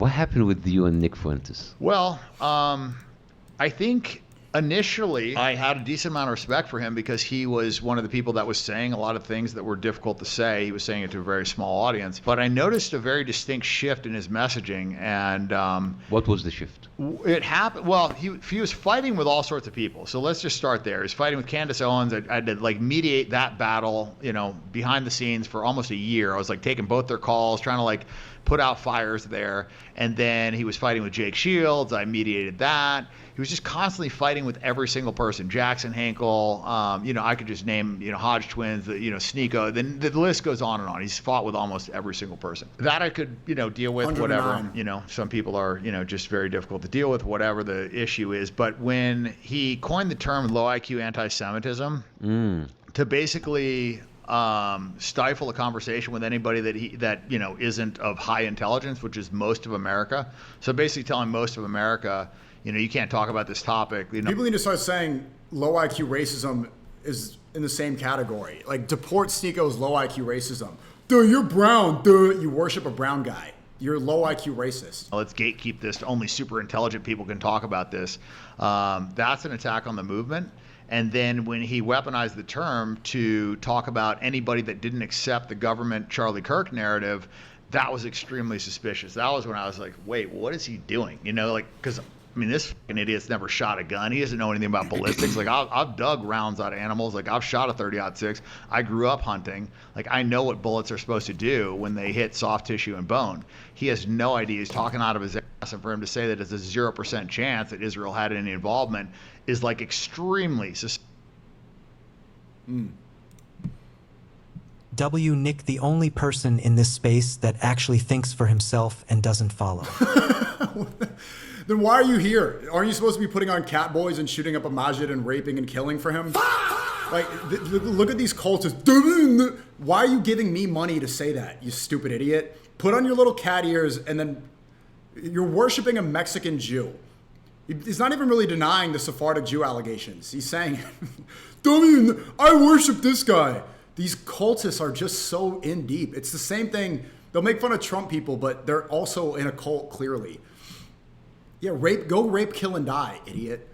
What happened with you and Nick Fuentes? Well, I think initially I had a decent amount of respect for him because he was one of the people that was saying a lot of things that were difficult to say. He was saying it to a very small audience. But I noticed a very distinct shift in his messaging. And what was the shift? It happened. Well, he was fighting with all sorts of people. So let's just start there. He's fighting with Candace Owens. I had to like mediate that battle, you know, behind the scenes for almost a year. I was like taking both their calls, trying to like put out fires there. And then he was fighting with Jake Shields. I mediated that. He was just constantly fighting with every single person. Jackson Hinkle, you know, I could just name, you know, Hodge twins, you know, SNEAKO. Then the list goes on and on. He's fought with almost every single person. That I could, you know, deal with, whatever. You know, some people are, you know, just very difficult to deal with, whatever the issue is. But when he coined the term low IQ anti-Semitism to basically stifle a conversation with anybody that you know isn't of high intelligence, which is most of America. So basically telling most of America, you know, you can't talk about this topic. You know, people need to start saying low IQ racism is in the same category. Like deport SNEAKO's low IQ racism. Duh, you're brown. Duh, you worship a brown guy. You're low IQ racist. Let's gatekeep this. Only super intelligent people can talk about this. That's an attack on the movement. And then when he weaponized the term to talk about anybody that didn't accept the government Charlie Kirk narrative, that was extremely suspicious. That was when I was like, wait, what is he doing? You know, like, because I mean, this fucking idiot's never shot a gun. He doesn't know anything about ballistics. Like, I've dug rounds out of animals. Like, I've shot a 30-06. I grew up hunting. Like, I know what bullets are supposed to do when they hit soft tissue and bone. He has no idea. He's talking out of his ass. And for him to say that it's a 0% chance that Israel had any involvement is, like, extremely suspicious. Nick, the only person in this space that actually thinks for himself and doesn't follow. Then why are you here? Aren't you supposed to be putting on cat boys and shooting up a masjid and raping and killing for him? Like, look at these cultists. Why are you giving me money to say that, you stupid idiot? Put on your little cat ears and then you're worshiping a Mexican Jew. He's not even really denying the Sephardic Jew allegations. He's saying, I worship this guy. These cultists are just so in deep. It's the same thing. They'll make fun of Trump people, but they're also in a cult clearly. Yeah, go rape, kill, and die, idiot.